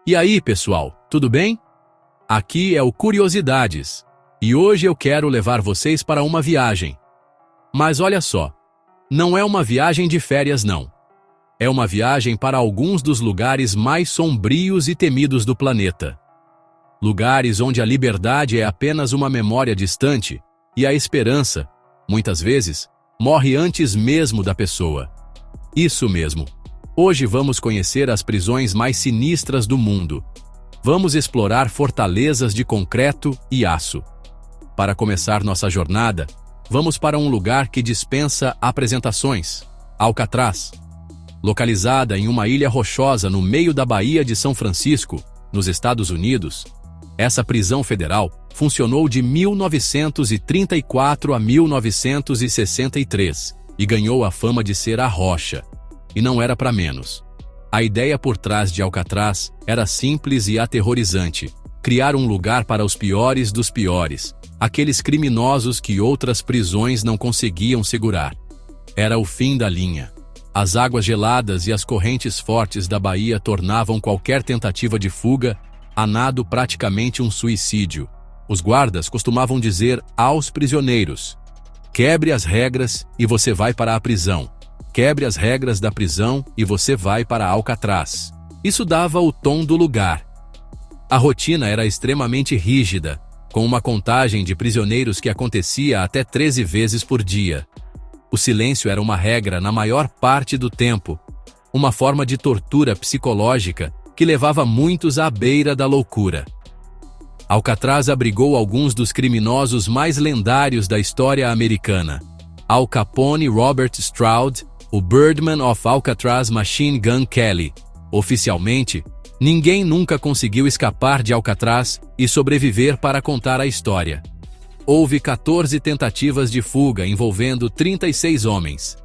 E aí, pessoal, tudo bem? Aqui é o Curiosidades, e hoje eu quero levar vocês para uma viagem. Mas olha só, não é uma viagem de férias não. É uma viagem para alguns dos lugares mais sombrios e temidos do planeta. Lugares onde a liberdade é apenas uma memória distante e a esperança, muitas vezes, morre antes mesmo da pessoa. Isso mesmo. Hoje vamos conhecer as prisões mais sinistras do mundo. Vamos explorar fortalezas de concreto e aço. Para começar nossa jornada, vamos para um lugar que dispensa apresentações: Alcatraz. Localizada em uma ilha rochosa no meio da Baía de São Francisco, nos Estados Unidos, essa prisão federal funcionou de 1934 a 1963 e ganhou a fama de ser a Rocha. E não era para menos. A ideia por trás de Alcatraz era simples e aterrorizante: criar um lugar para os piores dos piores, aqueles criminosos que outras prisões não conseguiam segurar. Era o fim da linha. As águas geladas e as correntes fortes da Baía tornavam qualquer tentativa de fuga a nado praticamente um suicídio. Os guardas costumavam dizer aos prisioneiros: quebre as regras e você vai para a prisão. Quebre as regras da prisão e você vai para Alcatraz. Isso dava o tom do lugar. A rotina era extremamente rígida, com uma contagem de prisioneiros que acontecia até 13 vezes por dia. O silêncio era uma regra na maior parte do tempo, uma forma de tortura psicológica que levava muitos à beira da loucura. Alcatraz abrigou alguns dos criminosos mais lendários da história americana. Al Capone Robert Stroud, o Birdman of Alcatraz Machine Gun Kelly. Oficialmente, ninguém nunca conseguiu escapar de Alcatraz e sobreviver para contar a história. Houve 14 tentativas de fuga envolvendo 36 homens.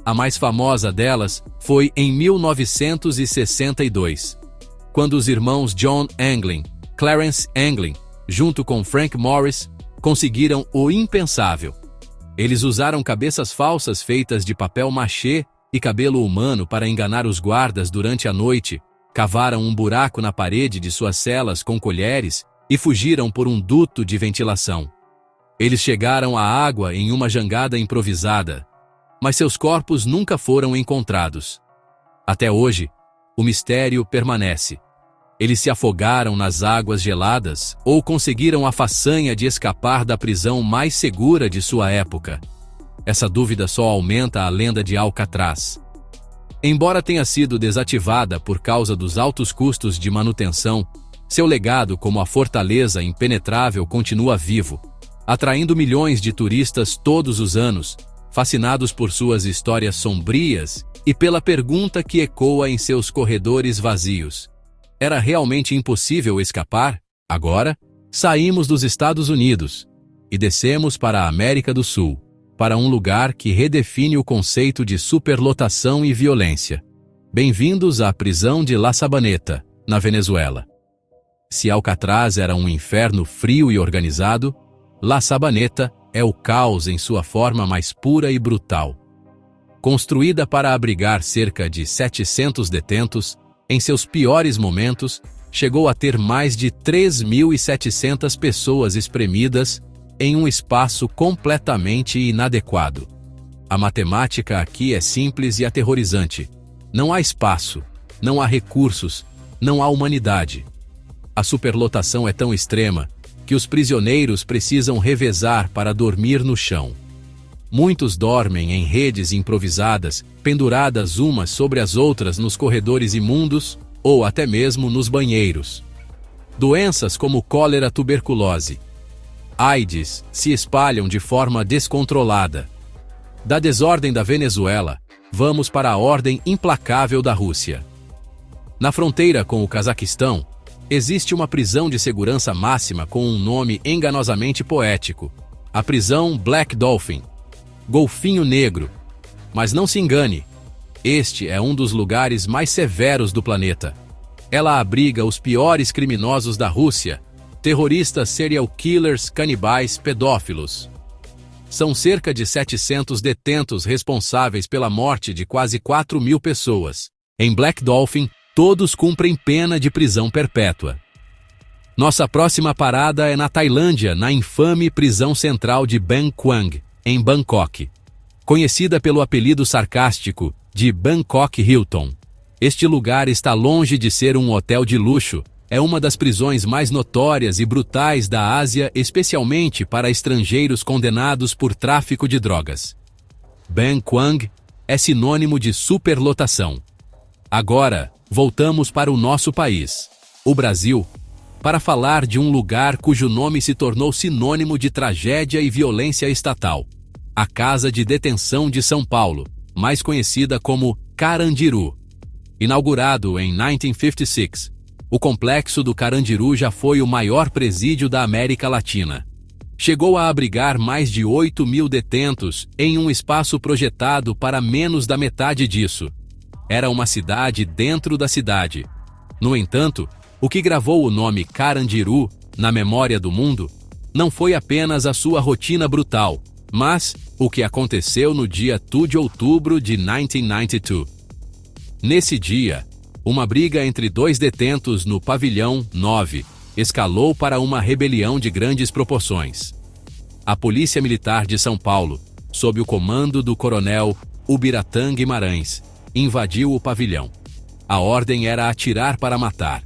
A mais famosa delas foi em 1962, quando os irmãos John Anglin, Clarence Anglin, junto com Frank Morris, conseguiram o impensável. Eles usaram cabeças falsas feitas de papel machê e cabelo humano para enganar os guardas durante a noite, cavaram um buraco na parede de suas celas com colheres e fugiram por um duto de ventilação. Eles chegaram à água em uma jangada improvisada, mas seus corpos nunca foram encontrados. Até hoje, o mistério permanece. Eles se afogaram nas águas geladas ou conseguiram a façanha de escapar da prisão mais segura de sua época? Essa dúvida só aumenta a lenda de Alcatraz. Embora tenha sido desativada por causa dos altos custos de manutenção, seu legado como a fortaleza impenetrável continua vivo, atraindo milhões de turistas todos os anos, fascinados por suas histórias sombrias e pela pergunta que ecoa em seus corredores vazios: era realmente impossível escapar? Agora, saímos dos Estados Unidos e descemos para a América do Sul, para um lugar que redefine o conceito de superlotação e violência. Bem-vindos à prisão de La Sabaneta, na Venezuela. Se Alcatraz era um inferno frio e organizado, La Sabaneta é o caos em sua forma mais pura e brutal. Construída para abrigar cerca de 700 detentos, em seus piores momentos, chegou a ter mais de 3.700 pessoas espremidas em um espaço completamente inadequado. A matemática aqui é simples e aterrorizante. Não há espaço, não há recursos, não há humanidade. A superlotação é tão extrema que os prisioneiros precisam revezar para dormir no chão. Muitos dormem em redes improvisadas, penduradas umas sobre as outras nos corredores imundos ou até mesmo nos banheiros. Doenças como cólera, tuberculose, AIDS se espalham de forma descontrolada. Da desordem da Venezuela, vamos para a ordem implacável da Rússia. Na fronteira com o Cazaquistão, existe uma prisão de segurança máxima com um nome enganosamente poético: a prisão Black Dolphin, Golfinho Negro. Mas não se engane, este é um dos lugares mais severos do planeta. Ela abriga os piores criminosos da Rússia, terroristas, serial killers, canibais, pedófilos. São cerca de 700 detentos responsáveis pela morte de quase 4.000 pessoas. Em Black Dolphin, todos cumprem pena de prisão perpétua. Nossa próxima parada é na Tailândia, na infame prisão central de Ban Quang, em Bangkok. Conhecida pelo apelido sarcástico de Bangkok Hilton. Este lugar está longe de ser um hotel de luxo, é uma das prisões mais notórias e brutais da Ásia, especialmente para estrangeiros condenados por tráfico de drogas. Ban Quang é sinônimo de superlotação. Agora, voltamos para o nosso país, o Brasil, para falar de um lugar cujo nome se tornou sinônimo de tragédia e violência estatal. A Casa de Detenção de São Paulo, mais conhecida como Carandiru. Inaugurado em 1956, o complexo do Carandiru já foi o maior presídio da América Latina. Chegou a abrigar mais de 8.000 detentos em um espaço projetado para menos da metade disso. Era uma cidade dentro da cidade. No entanto, o que gravou o nome Carandiru na memória do mundo não foi apenas a sua rotina brutal, mas o que aconteceu no dia 2 de outubro de 1992. Nesse dia, uma briga entre dois detentos no Pavilhão 9 escalou para uma rebelião de grandes proporções. A Polícia Militar de São Paulo, sob o comando do coronel Ubiratã Guimarães, invadiu o pavilhão. A ordem era atirar para matar.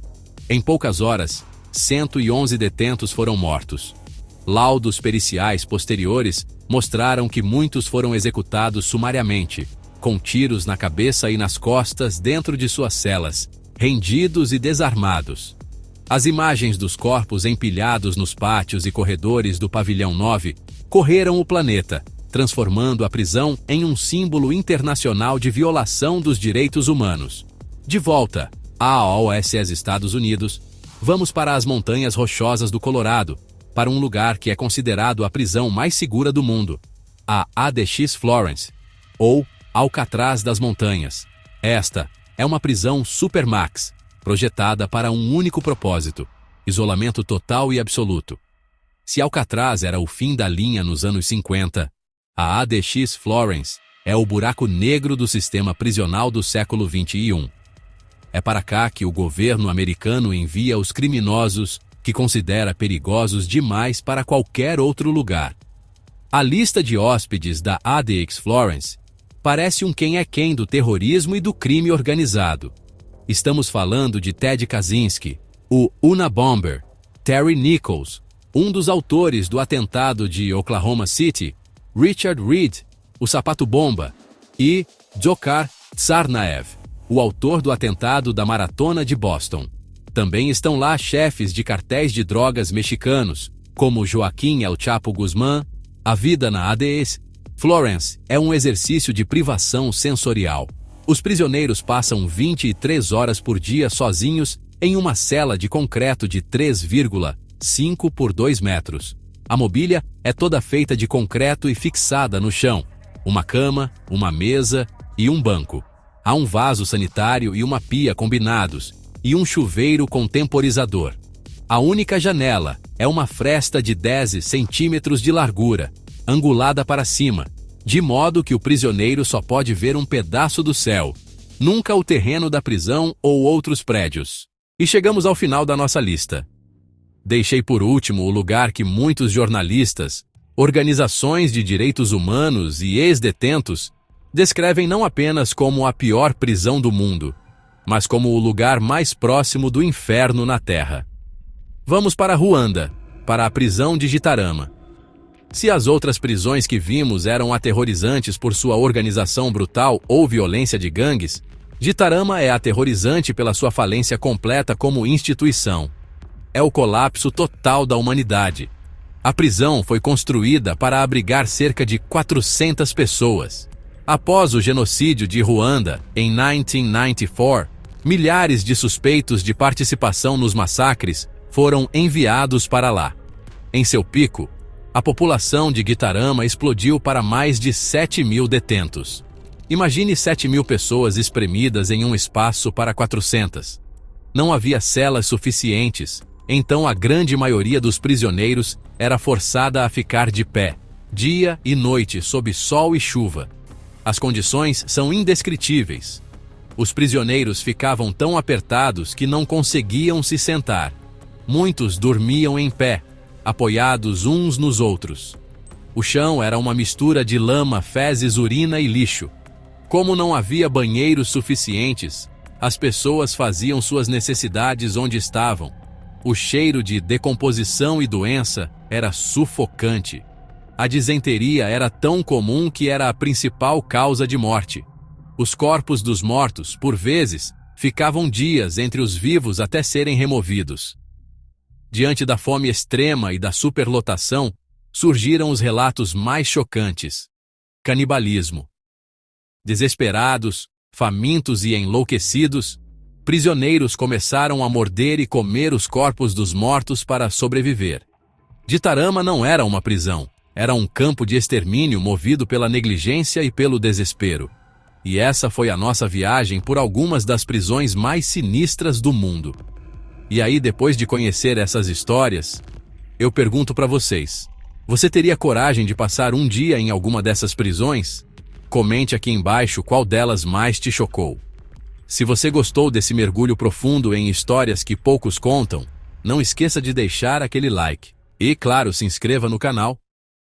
Em poucas horas, 111 detentos foram mortos. Laudos periciais posteriores mostraram que muitos foram executados sumariamente, com tiros na cabeça e nas costas dentro de suas celas, rendidos e desarmados. As imagens dos corpos empilhados nos pátios e corredores do Pavilhão 9 correram o planeta, transformando a prisão em um símbolo internacional de violação dos direitos humanos. De volta aos Estados Unidos, vamos para as Montanhas Rochosas do Colorado, para um lugar que é considerado a prisão mais segura do mundo, a ADX Florence, ou Alcatraz das Montanhas. Esta é uma prisão supermax, projetada para um único propósito: isolamento total e absoluto. Se Alcatraz era o fim da linha nos anos 50, a ADX Florence é o buraco negro do sistema prisional do século XXI. É para cá que o governo americano envia os criminosos que considera perigosos demais para qualquer outro lugar. A lista de hóspedes da ADX Florence parece um quem é quem do terrorismo e do crime organizado. Estamos falando de Ted Kaczynski, o Unabomber, Terry Nichols, um dos autores do atentado de Oklahoma City, Richard Reed, o sapato-bomba, e Dzhokhar Tsarnaev, o autor do atentado da Maratona de Boston. Também estão lá chefes de cartéis de drogas mexicanos, como Joaquim El Chapo Guzmán. A vida na ADX Florence é um exercício de privação sensorial. Os prisioneiros passam 23 horas por dia sozinhos em uma cela de concreto de 3,5 por 2 metros. A mobília é toda feita de concreto e fixada no chão. Uma cama, uma mesa e um banco. Há um vaso sanitário e uma pia combinados, e um chuveiro com temporizador. A única janela é uma fresta de 10 centímetros de largura, angulada para cima, de modo que o prisioneiro só pode ver um pedaço do céu, nunca o terreno da prisão ou outros prédios. E chegamos ao final da nossa lista. Deixei por último o lugar que muitos jornalistas, organizações de direitos humanos e ex-detentos descrevem não apenas como a pior prisão do mundo, mas como o lugar mais próximo do inferno na Terra. Vamos para Ruanda, para a prisão de Gitarama. Se as outras prisões que vimos eram aterrorizantes por sua organização brutal ou violência de gangues, Gitarama é aterrorizante pela sua falência completa como instituição. É o colapso total da humanidade. A prisão foi construída para abrigar cerca de 400 pessoas. Após o genocídio de Ruanda, em 1994, milhares de suspeitos de participação nos massacres foram enviados para lá. Em seu pico, a população de Gitarama explodiu para mais de 7.000 detentos. Imagine 7.000 pessoas espremidas em um espaço para 400. Não havia celas suficientes, então a grande maioria dos prisioneiros era forçada a ficar de pé, dia e noite sob sol e chuva. As condições são indescritíveis. Os prisioneiros ficavam tão apertados que não conseguiam se sentar. Muitos dormiam em pé, apoiados uns nos outros. O chão era uma mistura de lama, fezes, urina e lixo. Como não havia banheiros suficientes, as pessoas faziam suas necessidades onde estavam. O cheiro de decomposição e doença era sufocante. A disenteria era tão comum que era a principal causa de morte. Os corpos dos mortos, por vezes, ficavam dias entre os vivos até serem removidos. Diante da fome extrema e da superlotação, surgiram os relatos mais chocantes. Canibalismo. Desesperados, famintos e enlouquecidos, prisioneiros começaram a morder e comer os corpos dos mortos para sobreviver. Gitarama não era uma prisão, era um campo de extermínio movido pela negligência e pelo desespero. E essa foi a nossa viagem por algumas das prisões mais sinistras do mundo. E aí, depois de conhecer essas histórias, eu pergunto para vocês: você teria coragem de passar um dia em alguma dessas prisões? Comente aqui embaixo qual delas mais te chocou. Se você gostou desse mergulho profundo em histórias que poucos contam, não esqueça de deixar aquele like. E, claro, se inscreva no canal